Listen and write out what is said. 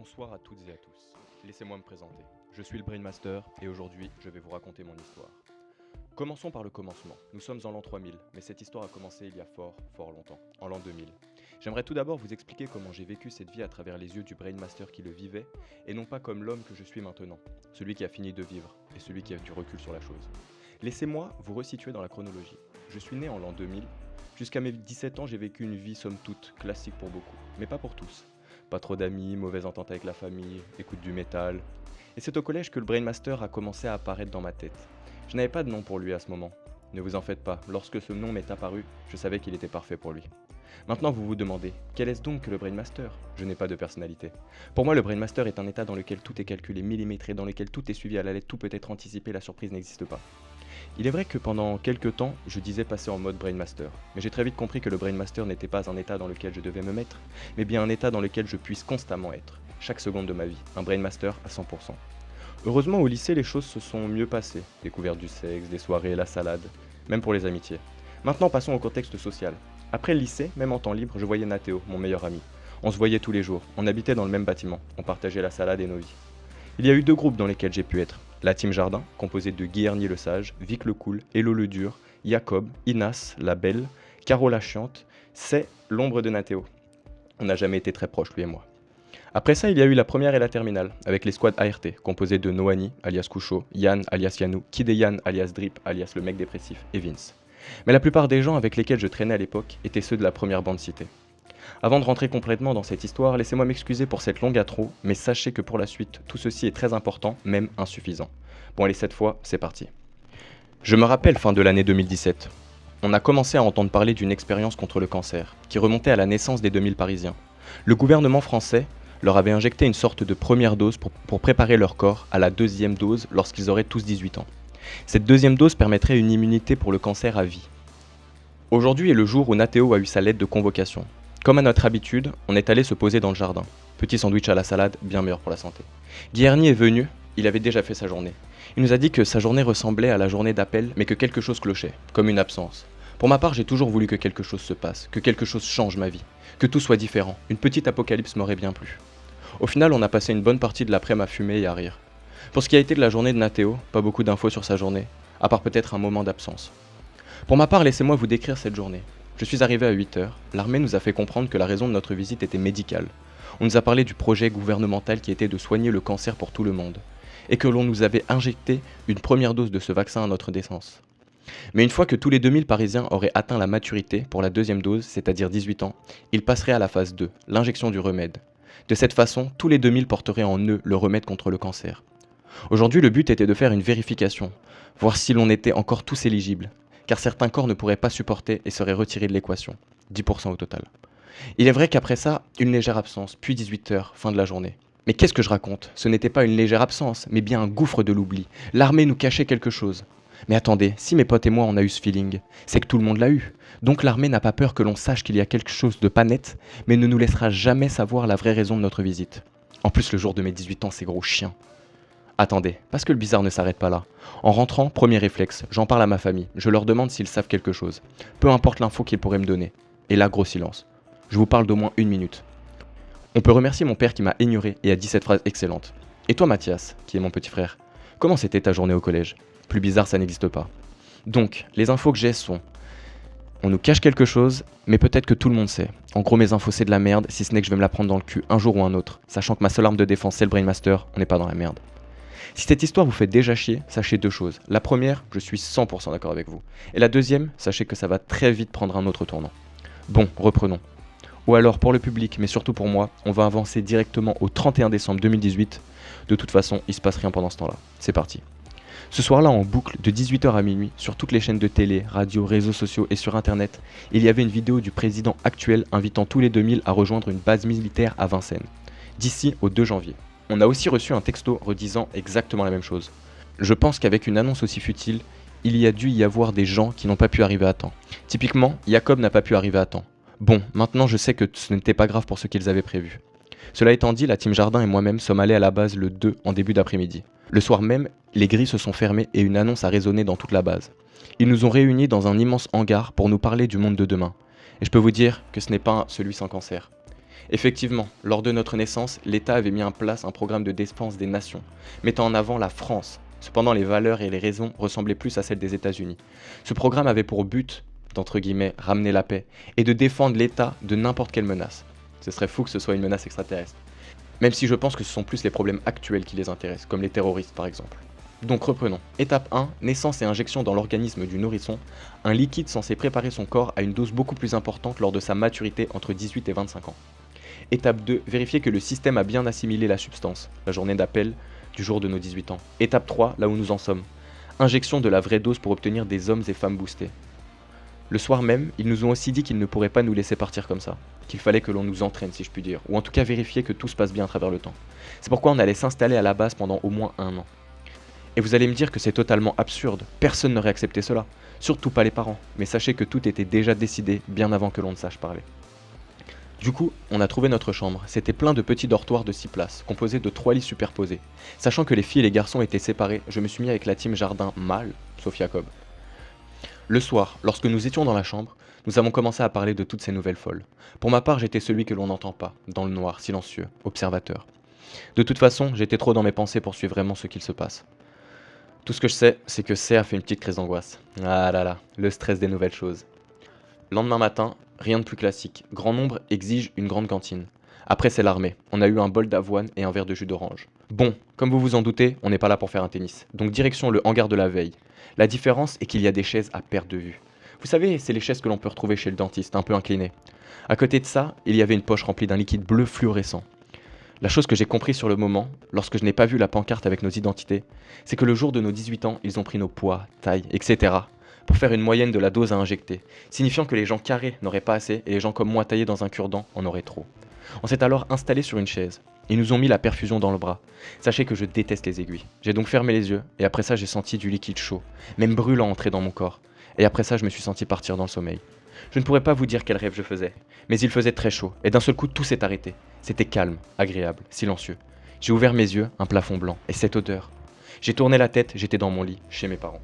Bonsoir à toutes et à tous. Laissez-moi me présenter. Je suis le Brainmaster et aujourd'hui, je vais vous raconter mon histoire. Commençons par le commencement. Nous sommes en l'an 3000, mais cette histoire a commencé il y a fort longtemps, en l'an 2000. J'aimerais tout d'abord vous expliquer comment j'ai vécu cette vie à travers les yeux du Brainmaster qui le vivait, et non pas comme l'homme que je suis maintenant, celui qui a fini de vivre, et celui qui a du recul sur la chose. Laissez-moi vous resituer dans la chronologie. Je suis né en l'an 2000. Jusqu'à mes 17 ans, j'ai vécu une vie somme toute classique pour beaucoup, mais pas pour tous. Pas trop d'amis, mauvaise entente avec la famille, écoute du métal. Et c'est au collège que le Brainmaster a commencé à apparaître dans ma tête. Je n'avais pas de nom pour lui à ce moment. Ne vous en faites pas, lorsque ce nom m'est apparu, je savais qu'il était parfait pour lui. Maintenant vous vous demandez, quel est-ce donc que le Brainmaster ? Je n'ai pas de personnalité. Pour moi le Brainmaster est un état dans lequel tout est calculé, millimétré, dans lequel tout est suivi à la lettre, tout peut être anticipé, la surprise n'existe pas. Il est vrai que pendant quelques temps, je disais passer en mode Brainmaster, mais j'ai très vite compris que le Brainmaster n'était pas un état dans lequel je devais me mettre, mais bien un état dans lequel je puisse constamment être, chaque seconde de ma vie, un Brainmaster à 100%. Heureusement au lycée les choses se sont mieux passées, découverte du sexe, des soirées, la salade, même pour les amitiés. Maintenant passons au contexte social. Après le lycée, même en temps libre, je voyais Nathéo, mon meilleur ami. On se voyait tous les jours, on habitait dans le même bâtiment, on partageait la salade et nos vies. Il y a eu deux groupes dans lesquels j'ai pu être. La team Jardin, composée de Guy Hernier le Sage, Vic le Cool, Hello le Dur, Jacob, Inas, la Belle, Caro la Chiante, c'est l'ombre de Nathéo. On n'a jamais été très proches, lui et moi. Après ça, il y a eu la première et la terminale, avec les squads ART, composés de Noani, alias Couchot, Yann, alias Yanou, Kid et Yann, alias Drip, alias le mec dépressif, et Vince. Mais la plupart des gens avec lesquels je traînais à l'époque étaient ceux de la première bande citée. Avant de rentrer complètement dans cette histoire, laissez-moi m'excuser pour cette longue intro, mais sachez que pour la suite, tout ceci est très important, même insuffisant. Bon allez, cette fois, c'est parti. Je me rappelle fin de l'année 2017. On a commencé à entendre parler d'une expérience contre le cancer, qui remontait à la naissance des 2000 Parisiens. Le gouvernement français leur avait injecté une sorte de première dose pour préparer leur corps à la deuxième dose lorsqu'ils auraient tous 18 ans. Cette deuxième dose permettrait une immunité pour le cancer à vie. Aujourd'hui est le jour où Nathéo a eu sa lettre de convocation. Comme à notre habitude, on est allé se poser dans le jardin. Petit sandwich à la salade, bien meilleur pour la santé. Guy Hernier est venu, il avait déjà fait sa journée. Il nous a dit que sa journée ressemblait à la journée d'appel, mais que quelque chose clochait, comme une absence. Pour ma part, j'ai toujours voulu que quelque chose se passe, que quelque chose change ma vie, que tout soit différent. Une petite apocalypse m'aurait bien plu. Au final, on a passé une bonne partie de l'après-midi à fumer et à rire. Pour ce qui a été de la journée de Nathéo, pas beaucoup d'infos sur sa journée, à part peut-être un moment d'absence. Pour ma part, laissez-moi vous décrire cette journée. Je suis arrivé à 8h, l'armée nous a fait comprendre que la raison de notre visite était médicale. On nous a parlé du projet gouvernemental qui était de soigner le cancer pour tout le monde, et que l'on nous avait injecté une première dose de ce vaccin à notre naissance. Mais une fois que tous les 2000 Parisiens auraient atteint la maturité pour la deuxième dose, c'est-à-dire 18 ans, ils passeraient à la phase 2, l'injection du remède. De cette façon, tous les 2000 porteraient en eux le remède contre le cancer. Aujourd'hui, le but était de faire une vérification, voir si l'on était encore tous éligibles, car certains corps ne pourraient pas supporter et seraient retirés de l'équation, 10% au total. Il est vrai qu'après ça, une légère absence, puis 18h, fin de la journée. Mais qu'est-ce que je raconte ? Ce n'était pas une légère absence, mais bien un gouffre de l'oubli. L'armée nous cachait quelque chose. Mais attendez, si mes potes et moi on a eu ce feeling, c'est que tout le monde l'a eu. Donc l'armée n'a pas peur que l'on sache qu'il y a quelque chose de pas net, mais ne nous laissera jamais savoir la vraie raison de notre visite. En plus, le jour de mes 18 ans, c'est gros chien. Attendez, parce que le bizarre ne s'arrête pas là. En rentrant, premier réflexe, j'en parle à ma famille, je leur demande s'ils savent quelque chose. Peu importe l'info qu'ils pourraient me donner. Et là, gros silence. Je vous parle d'au moins 1 minute. On peut remercier mon père qui m'a ignoré et a dit cette phrase excellente. Et toi Mathias, qui est mon petit frère, comment c'était ta journée au collège ? Plus bizarre, ça n'existe pas. Donc, les infos que j'ai sont... On nous cache quelque chose, mais peut-être que tout le monde sait. En gros, mes infos c'est de la merde, si ce n'est que je vais me la prendre dans le cul un jour ou un autre. Sachant que ma seule arme de défense c'est le Brainmaster, on n'est pas dans la merde. Si cette histoire vous fait déjà chier, sachez deux choses. La première, je suis 100% d'accord avec vous. Et la deuxième, sachez que ça va très vite prendre un autre tournant. Bon, reprenons. Ou alors, pour le public, mais surtout pour moi, on va avancer directement au 31 décembre 2018. De toute façon, il se passe rien pendant ce temps-là. C'est parti. Ce soir-là, en boucle, de 18h à minuit, sur toutes les chaînes de télé, radio, réseaux sociaux et sur internet, il y avait une vidéo du président actuel invitant tous les 2000 à rejoindre une base militaire à Vincennes, d'ici au 2 janvier. On a aussi reçu un texto redisant exactement la même chose. Je pense qu'avec une annonce aussi futile, il y a dû y avoir des gens qui n'ont pas pu arriver à temps. Typiquement, Jacob n'a pas pu arriver à temps. Bon, maintenant je sais que ce n'était pas grave pour ce qu'ils avaient prévu. Cela étant dit, la team Jardin et moi-même sommes allés à la base le 2 en début d'après-midi. Le soir même, les grilles se sont fermées et une annonce a résonné dans toute la base. Ils nous ont réunis dans un immense hangar pour nous parler du monde de demain. Et je peux vous dire que ce n'est pas celui sans cancer. Effectivement, lors de notre naissance, l'État avait mis en place un programme de défense des nations, mettant en avant la France. Cependant, les valeurs et les raisons ressemblaient plus à celles des États-Unis. Ce programme avait pour but, d'entre guillemets, ramener la paix et de défendre l'État de n'importe quelle menace. Ce serait fou que ce soit une menace extraterrestre. Même si je pense que ce sont plus les problèmes actuels qui les intéressent, comme les terroristes par exemple. Donc reprenons. Étape 1, naissance et injection dans l'organisme du nourrisson, un liquide censé préparer son corps à une dose beaucoup plus importante lors de sa maturité entre 18 et 25 ans. Étape 2, vérifier que le système a bien assimilé la substance, la journée d'appel du jour de nos 18 ans. Étape 3, là où nous en sommes. Injection de la vraie dose pour obtenir des hommes et femmes boostés. Le soir même, ils nous ont aussi dit qu'ils ne pourraient pas nous laisser partir comme ça, qu'il fallait que l'on nous entraîne si je puis dire, ou en tout cas vérifier que tout se passe bien à travers le temps. C'est pourquoi on allait s'installer à la base pendant au moins 1 an. Et vous allez me dire que c'est totalement absurde, personne n'aurait accepté cela, surtout pas les parents, mais sachez que tout était déjà décidé bien avant que l'on ne sache parler. Du coup, on a trouvé notre chambre, c'était plein de petits dortoirs de 6 places, composés de 3 lits superposés. Sachant que les filles et les garçons étaient séparés, je me suis mis avec la team jardin mâle, sauf Jacob. Le soir, lorsque nous étions dans la chambre, nous avons commencé à parler de toutes ces nouvelles folles. Pour ma part, j'étais celui que l'on n'entend pas, dans le noir, silencieux, observateur. De toute façon, j'étais trop dans mes pensées pour suivre vraiment ce qu'il se passe. Tout ce que je sais, c'est que C a fait une petite crise d'angoisse. Ah là là, le stress des nouvelles choses. Lendemain matin, rien de plus classique. Grand nombre exige une grande cantine. Après, c'est l'armée. On a eu un bol d'avoine et un verre de jus d'orange. Bon, comme vous vous en doutez, on n'est pas là pour faire un tennis. Donc direction le hangar de la veille. La différence est qu'il y a des chaises à perte de vue. Vous savez, c'est les chaises que l'on peut retrouver chez le dentiste, un peu inclinées. À côté de ça, il y avait une poche remplie d'un liquide bleu fluorescent. La chose que j'ai compris sur le moment, lorsque je n'ai pas vu la pancarte avec nos identités, c'est que le jour de nos 18 ans, ils ont pris nos poids, tailles, etc. pour faire une moyenne de la dose à injecter, signifiant que les gens carrés n'auraient pas assez et les gens comme moi taillés dans un cure-dent en auraient trop. On s'est alors installé sur une chaise. Ils nous ont mis la perfusion dans le bras. Sachez que je déteste les aiguilles. J'ai donc fermé les yeux et après ça j'ai senti du liquide chaud, même brûlant entrer dans mon corps. Et après ça je me suis senti partir dans le sommeil. Je ne pourrais pas vous dire quel rêve je faisais, mais il faisait très chaud et d'un seul coup tout s'est arrêté. C'était calme, agréable, silencieux. J'ai ouvert mes yeux, un plafond blanc et cette odeur. J'ai tourné la tête, j'étais dans mon lit, chez mes parents.